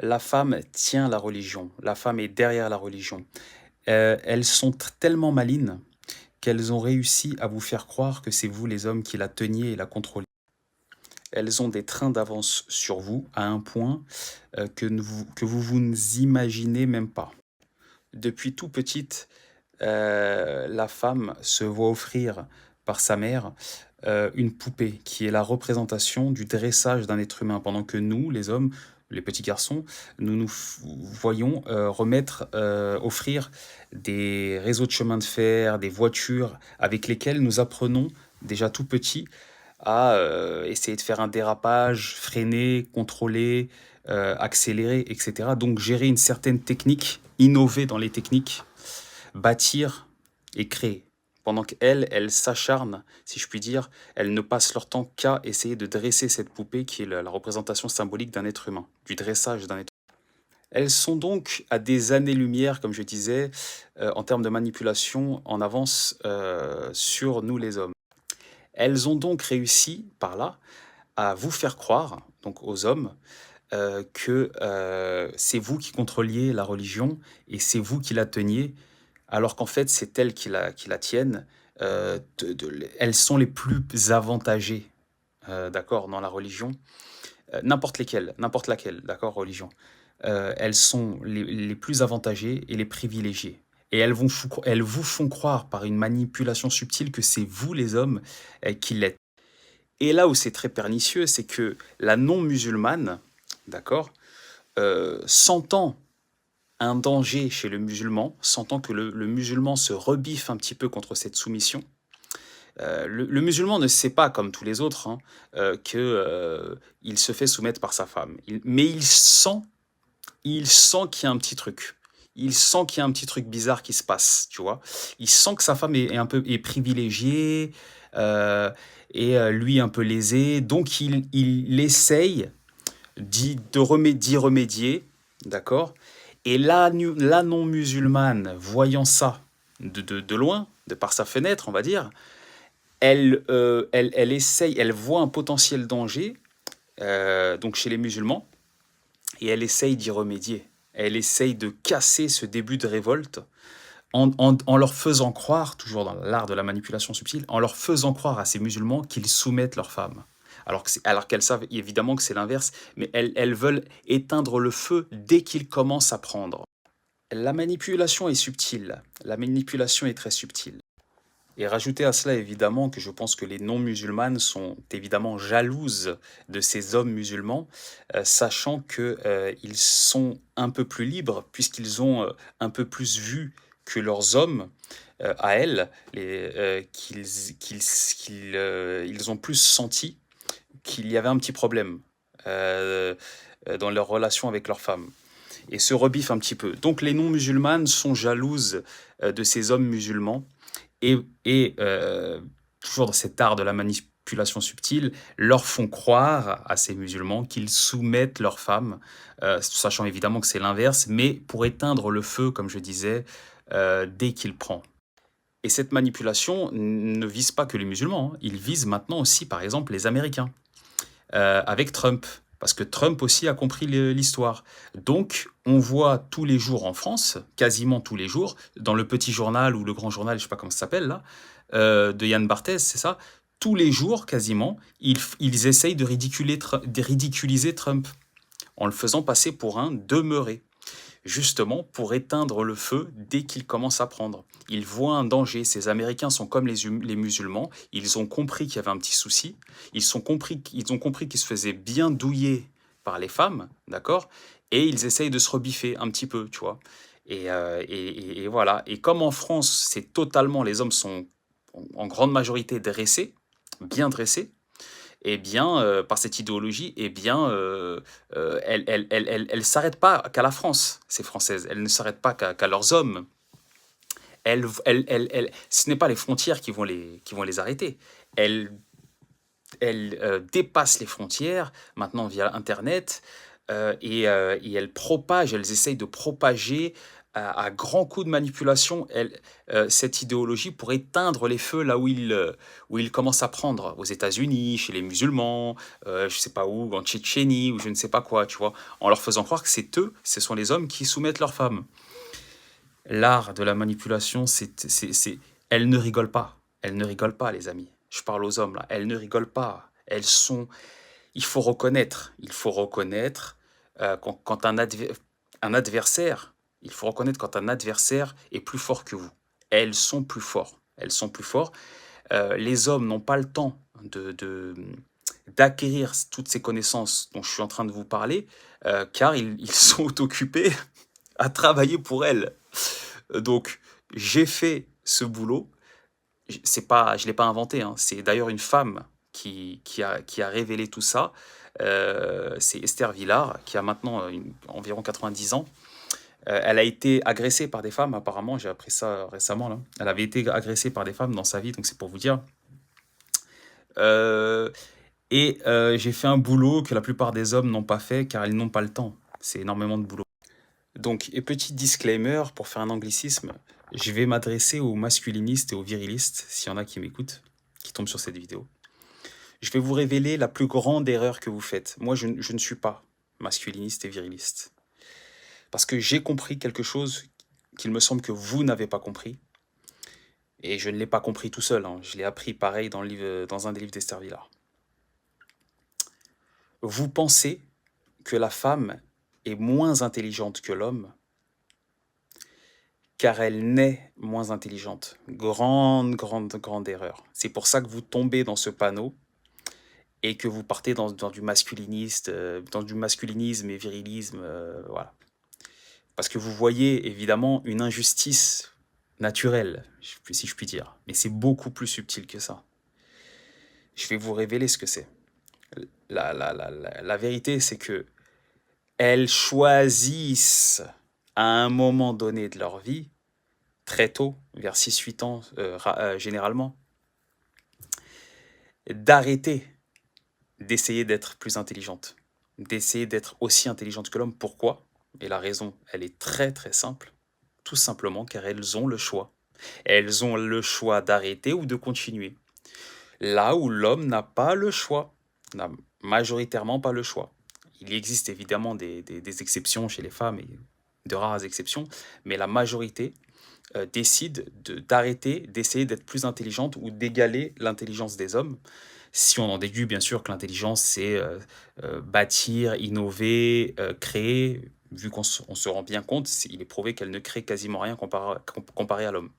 La femme tient la religion, la femme est derrière la religion. Elles sont tellement malines qu'elles ont réussi à vous faire croire que c'est vous les hommes qui la teniez et la contrôliez. Elles ont des trains d'avance sur vous à un point que vous ne imaginez même pas. Depuis tout petite, la femme se voit offrir par sa mère une poupée qui est la représentation du dressage d'un être humain, pendant que nous, les hommes, les petits garçons, nous nous voyons offrir des réseaux de chemin de fer, des voitures avec lesquelles nous apprenons déjà tout petit à essayer de faire un dérapage, freiner, contrôler, accélérer, etc. Donc gérer une certaine technique, innover dans les techniques, bâtir et créer. Pendant qu'elles s'acharnent, si je puis dire, elles ne passent leur temps qu'à essayer de dresser cette poupée qui est la représentation symbolique d'un être humain, du dressage d'un être humain. Elles sont donc à des années-lumière, comme je disais, en termes de manipulation, en avance sur nous les hommes. Elles ont donc réussi, par là, à vous faire croire, donc aux hommes, que c'est vous qui contrôliez la religion et c'est vous qui la teniez, alors qu'en fait, c'est elles qui la tiennent. Elles sont les plus avantagées, d'accord, dans la religion. N'importe laquelle, d'accord, religion. Elles sont les plus avantagées et les privilégiées. Et elles vous font croire par une manipulation subtile que c'est vous les hommes qui l'êtes. Et là où c'est très pernicieux, c'est que la non-musulmane, d'accord, sentant un danger chez le musulman, sentant que le musulman se rebiffe un petit peu contre cette soumission, le musulman ne sait pas, comme tous les autres, hein, qu'il se fait soumettre par sa femme. Mais il sent qu'il y a un petit truc. Il sent qu'il y a un petit truc bizarre qui se passe, tu vois. Il sent que sa femme est privilégiée, euh, et lui un peu lésé. Donc il essaye d'y remédier, d'accord. Et la non-musulmane, voyant ça de loin, de par sa fenêtre, on va dire, elle essaye, elle voit un potentiel danger, donc chez les musulmans, et elle essaye d'y remédier. Elle essaye de casser ce début de révolte en leur faisant croire, toujours dans l'art de la manipulation subtile, en leur faisant croire à ces musulmans qu'ils soumettent leurs femmes. Alors qu'elles savent évidemment que c'est l'inverse, mais elles veulent éteindre le feu dès qu'il commence à prendre. La manipulation est subtile, la manipulation est très subtile. Et rajouter à cela évidemment que je pense que les non-musulmanes sont évidemment jalouses de ces hommes musulmans, sachant que ils sont un peu plus libres puisqu'ils ont un peu plus vu que leurs hommes à elles, ils ont plus senti qu'il y avait un petit problème euh, dans leur relation avec leurs femmes et se rebiffent un petit peu. Donc les non-musulmanes sont jalouses de ces hommes musulmans et toujours dans cet art de la manipulation subtile, leur font croire à ces musulmans qu'ils soumettent leurs femmes, sachant évidemment que c'est l'inverse, mais pour éteindre le feu, comme je disais, dès qu'il prend. Et cette manipulation ne vise pas que les musulmans, hein. Il vise maintenant aussi, par exemple, les Américains, avec Trump. Parce que Trump aussi a compris l'histoire. Donc, on voit tous les jours en France, quasiment tous les jours, dans le petit journal ou le grand journal, je ne sais pas comment ça s'appelle là, de Yann Barthès, c'est ça. Tous les jours, quasiment, ils essayent de ridiculiser Trump en le faisant passer pour un demeuré, justement pour éteindre le feu dès qu'il commence à prendre. Ils voient un danger. Ces Américains sont comme les musulmans. Ils ont compris qu'il y avait un petit souci. Ils ont compris qu'ils se faisaient bien douiller par les femmes, d'accord. Et ils essayent de se rebiffer un petit peu, tu vois. Et voilà. Et comme en France, c'est totalement, les hommes sont en grande majorité dressés, bien dressés, eh bien, par cette idéologie, eh bien, elles s'arrêtent pas qu'à la France, ces Françaises. Elles ne s'arrêtent pas qu'à leurs hommes. Ce n'est pas les frontières qui vont les arrêter. Elles, elles dépassent les frontières, maintenant via Internet, et elles essayent de propager à grands coups de manipulation, cette idéologie pour éteindre les feux là où il commence à prendre, aux États-Unis, chez les musulmans, je sais pas où, en Tchétchénie, ou je ne sais pas quoi, tu vois, en leur faisant croire que c'est eux, ce sont les hommes qui soumettent leurs femmes. L'art de la manipulation, elles ne rigolent pas. Elles ne rigolent pas, les amis. Je parle aux hommes là. Elles ne rigolent pas. Elles sont. Il faut reconnaître. Il faut reconnaître quand un adversaire. Il faut reconnaître quand un adversaire est plus fort que vous. Elles sont plus forts. Elles sont plus forts. Les hommes n'ont pas le temps d'acquérir toutes ces connaissances dont je suis en train de vous parler, car ils sont occupés à travailler pour elles. Donc, j'ai fait ce boulot. C'est pas, je ne l'ai pas inventé, hein. C'est d'ailleurs une femme qui a révélé tout ça. C'est Esther Villard, qui a maintenant environ 90 ans. Elle a été agressée par des femmes, apparemment. J'ai appris ça récemment, là. Elle avait été agressée par des femmes dans sa vie, donc c'est pour vous dire. Euh, j'ai fait un boulot que la plupart des hommes n'ont pas fait, car ils n'ont pas le temps. C'est énormément de boulot. Donc, et petit disclaimer, pour faire un anglicisme, je vais m'adresser aux masculinistes et aux virilistes, s'il y en a qui m'écoutent, qui tombent sur cette vidéo. Je vais vous révéler la plus grande erreur que vous faites. Moi, je ne suis pas masculiniste et viriliste. Parce que j'ai compris quelque chose qu'il me semble que vous n'avez pas compris. Et je ne l'ai pas compris tout seul, hein. Je l'ai appris pareil dans un des livres d'Esther Villard. Vous pensez que la femme est moins intelligente que l'homme, car elle naît moins intelligente. Grande, grande, grande erreur. C'est pour ça que vous tombez dans ce panneau et que vous partez dans du dans du masculinisme et virilisme, voilà. Parce que vous voyez évidemment une injustice naturelle, si je puis dire. Mais c'est beaucoup plus subtil que ça. Je vais vous révéler ce que c'est. La vérité, c'est que elles choisissent à un moment donné de leur vie, très tôt, vers 6-8 ans généralement, d'arrêter d'essayer d'être plus intelligente, d'essayer d'être aussi intelligente que l'homme. Pourquoi? Et la raison, elle est très très simple. Tout simplement car elles ont le choix. Elles ont le choix d'arrêter ou de continuer. Là où l'homme n'a pas le choix, n'a majoritairement pas le choix. Il existe évidemment des exceptions chez les femmes, et de rares exceptions, mais la majorité décide d'arrêter, d'essayer d'être plus intelligente ou d'égaler l'intelligence des hommes. Si on en déduit bien sûr que l'intelligence, c'est bâtir, innover, créer, vu qu'on se rend bien compte, il est prouvé qu'elle ne crée quasiment rien comparé à l'homme.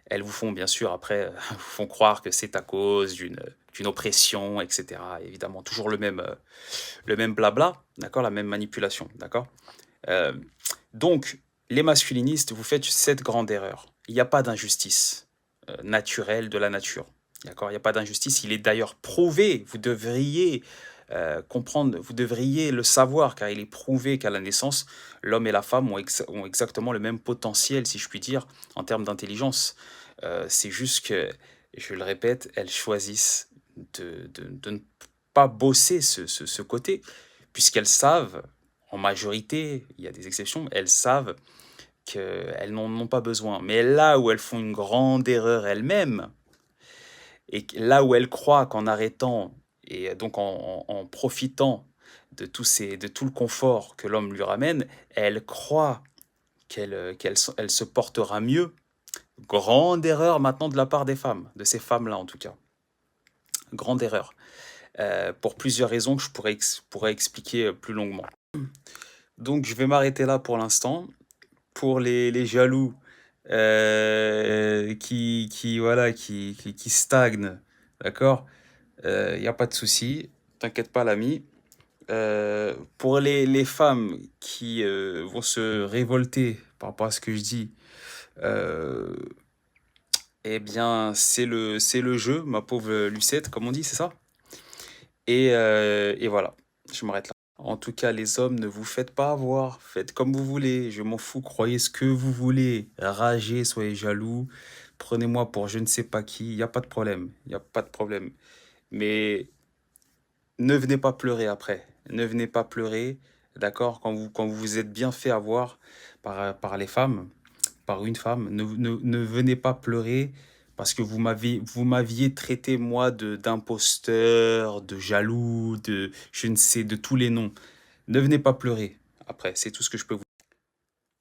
Elles vous font bien sûr après, vous font croire que c'est à cause d'une oppression, etc. Évidemment, toujours le même blabla, d'accord, la même manipulation, d'accord. Euh, donc, les masculinistes, vous faites cette grande erreur. Il n'y a pas d'injustice naturelle de la nature. D'accord? Il n'y a pas d'injustice. Il est d'ailleurs prouvé. Vous devriez comprendre, vous devriez le savoir, car il est prouvé qu'à la naissance, l'homme et la femme ont exactement le même potentiel, si je puis dire, en termes d'intelligence. C'est juste que, je le répète, elles choisissent de ne pas bosser ce côté, puisqu'elles savent, en majorité, il y a des exceptions, elles savent qu'elles n'en ont pas besoin. Mais là où elles font une grande erreur elles-mêmes, et là où elles croient qu'en arrêtant, et donc en profitant de tout le confort que l'homme lui ramène, elles croient qu'elle se portera mieux. Grande erreur maintenant de la part des femmes, de ces femmes-là en tout cas. Grande erreur. Pour plusieurs raisons que je pourrais expliquer plus longuement. Donc je vais m'arrêter là pour l'instant. Pour les jaloux voilà, qui stagnent, d'accord? Il n'y a pas de souci, t'inquiète pas l'ami. Pour les femmes qui vont se révolter par rapport à ce que je dis, euh, eh bien c'est le jeu, ma pauvre Lucette, comme on dit, c'est ça? Et voilà, je m'arrête là. En tout cas, les hommes, ne vous faites pas avoir. Faites comme vous voulez. Je m'en fous. Croyez ce que vous voulez. Ragez, soyez jaloux. Prenez-moi pour je ne sais pas qui. Il n'y a pas de problème. Il n'y a pas de problème. Mais ne venez pas pleurer après. Ne venez pas pleurer. d'accord? Quand vous vous êtes bien fait avoir par les femmes, par une femme, ne venez pas pleurer parce que vous m'aviez traité moi de d'imposteur, de jaloux, de je ne sais, de tous les noms. Ne venez pas pleurer après, c'est tout ce que je peux vous.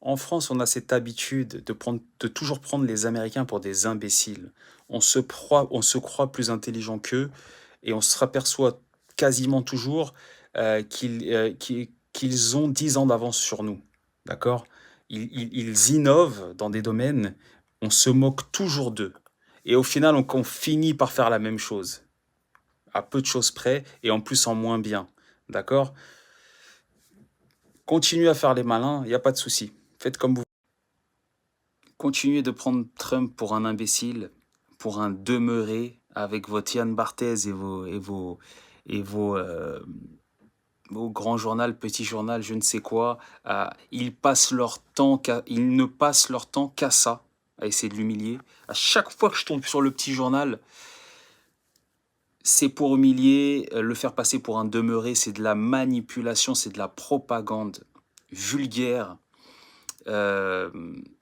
En France, on a cette habitude de toujours prendre les Américains pour des imbéciles. On se croit plus intelligent qu'eux et on se aperçoit quasiment toujours qu'ils ont 10 ans d'avance sur nous. D'accord? Ils innovent dans des domaines, on se moque toujours d'eux. Et au final, on finit par faire la même chose, à peu de choses près et en plus en moins bien. D'accord? Continuez à faire les malins, il n'y a pas de souci. Faites comme vous. Continuez de prendre Trump pour un imbécile, pour un demeuré, avec votre Yann Barthès et vos grands journaux, petits journal, je ne sais quoi. Ils ne passent leur temps qu'à ça, à essayer de l'humilier. À chaque fois que je tombe sur le petit journal, c'est pour humilier, le faire passer pour un demeuré, c'est de la manipulation, c'est de la propagande vulgaire. Euh,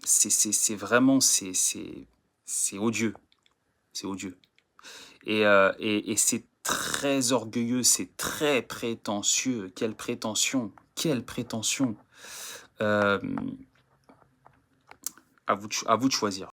c'est vraiment, c'est odieux, c'est odieux. Et c'est très orgueilleux, c'est très prétentieux. Quelle prétention, quelle prétention. Euh, à vous de choisir.